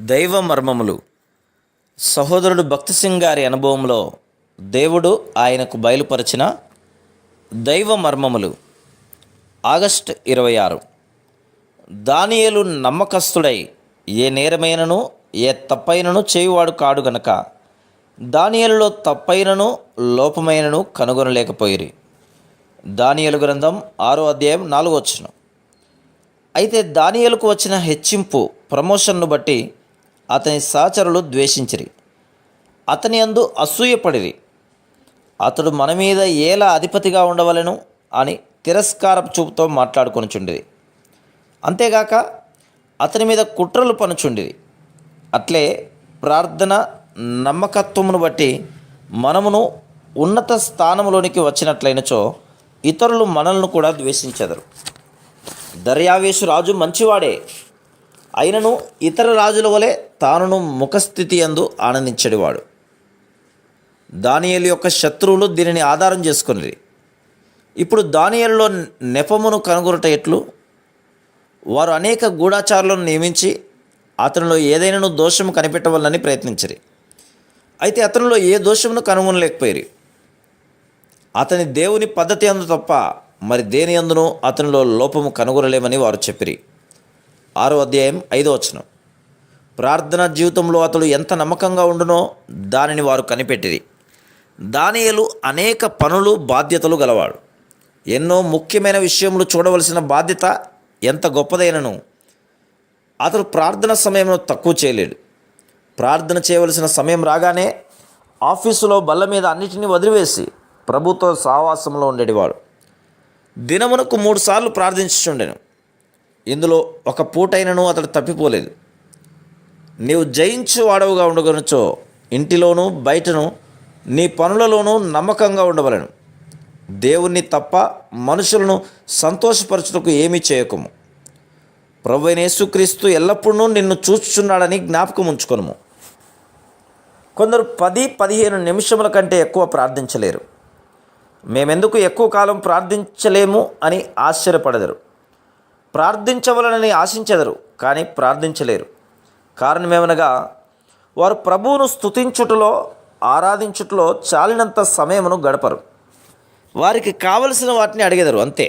దైవ మర్మములు. సహోదరుడు భక్తి సింగ్ గారి అనుభవంలో దేవుడు ఆయనకు బయలుపరిచిన దైవ మర్మములు. ఆగస్టు 26. దానియేలు నమ్మకస్తుడై ఏ నేరమైనను ఏ తప్పైనను చేయువాడు కాడు గనక దానియేలులో తప్పైనను లోపమైనను కనుగొనలేకపోయిరి. దానియేలు గ్రంథం 6వ అధ్యాయం 4వ వచనం. అయితే దానియేలుకు వచ్చిన హెచ్చింపు ప్రమోషన్ను బట్టి అతని సహచరులు ద్వేషించిరి, అతని యందు అసూయపడిరి. అతడు మన మీద ఏలా అధిపతిగా ఉండవలెను అని తిరస్కారపు చూపుతో మాట్లాడుకొనుచుండిరి. అంతేగాక అతని మీద కుట్రలు పనుచుండిరి. అట్లే ప్రార్థన నమ్మకత్వమును బట్టి మనమును ఉన్నత స్థానంలోనికి వచ్చినట్లయినచో ఇతరులు మనల్ని కూడా ద్వేషించెదరు. దర్యావేషు రాజు మంచివాడే, అయినను ఇతర రాజుల వలె తానును ముఖస్థితి యందు ఆనందించేవాడు. దానియేలు యొక్క శత్రువులు దీనిని ఆధారం చేసుకుని ఇప్పుడు దానియేలులో నెపమును కనుగొనుట ఎట్లు? వారు అనేక గూఢాచారులను నియమించి అతనిలో ఏదైనా దోషము కనిపెట్టవాలని ప్రయత్నించరు. అయితే అతనిలో ఏ దోషమును కనుగొనలేకపోయారు. అతని దేవుని పద్ధతి అందు తప్ప మరి దేని అందును అతనిలో లోపము కనుగొనలేమని వారు చెప్పిరి. 6వ అధ్యాయం 5వ వచనం. ప్రార్థనా జీవితంలో అతడు ఎంత నమ్మకంగా ఉండునో దానిని వారు కనిపెట్టిరి. దానియేలు అనేక పనులు బాధ్యతలు గలవాడు. ఎన్నో ముఖ్యమైన విషయములు చూడవలసిన బాధ్యత ఎంత గొప్పదైనను అతడు ప్రార్థన సమయంలో తక్కువ చేయలేడు. ప్రార్థన చేయవలసిన సమయం రాగానే ఆఫీసులో బల్ల మీద అన్నిటినీ వదిలివేసి ప్రభుతో సహవాసంలో ఉండేవాడు. దినమునకు 3 సార్లు ప్రార్థించుచుండెను. ఇందులో ఒక పూటైనను అతడు తప్పిపోలేదు. నీవు జయించు వాడవుగా ఉండగనుచో ఇంటిలోనూ బయటను నీ పనులలోనూ నమ్మకంగా ఉండవలను. దేవుణ్ణి తప్ప మనుషులను సంతోషపరచుటకు ఏమీ చేయకము. ప్రభువైన యేసుక్రీస్తు ఎల్లప్పుడూ నిన్ను చూచుచున్నాడని జ్ఞాపకం ఉంచుకొనుము. కొందరు 10-15 నిమిషముల కంటే ఎక్కువ ప్రార్థించలేరు. మేమెందుకు ఎక్కువ కాలం ప్రార్థించలేము అని ఆశ్చర్యపడెదరు. ప్రార్థించవలనని ఆశించెదరు, కానీ ప్రార్థించలేరు. కారణమేమనగా వారు ప్రభువును స్తుతించుటలో ఆరాధించుటలో చాలినంత సమయమును గడపరు. వారికి కావలసిన వాటిని అడిగెదరు, అంతే.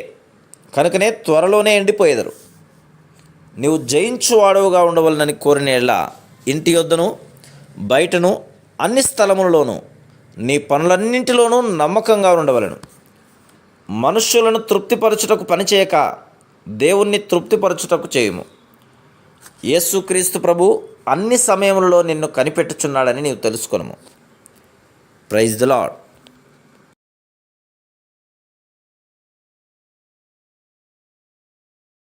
కనుకనే త్వరలోనే ఎండిపోయేదరు. నీవు జయించు వాడవుగా ఉండవలనని కోరిన యెడల ఇంటి యొద్దను బయటను అన్ని స్థలములలోనూ నీ పనులన్నింటిలోనూ నమ్మకంగా ఉండవలను. మనుష్యులను తృప్తిపరచుటకు పనిచేయక దేవుణ్ణి తృప్తిపరచుటకు చేయుము. యేసుక్రీస్తు ప్రభు అన్ని సమయములలో నిన్ను కనిపెట్టుచున్నాడని నీవు తెలుసుకొనుము. Praise the lord.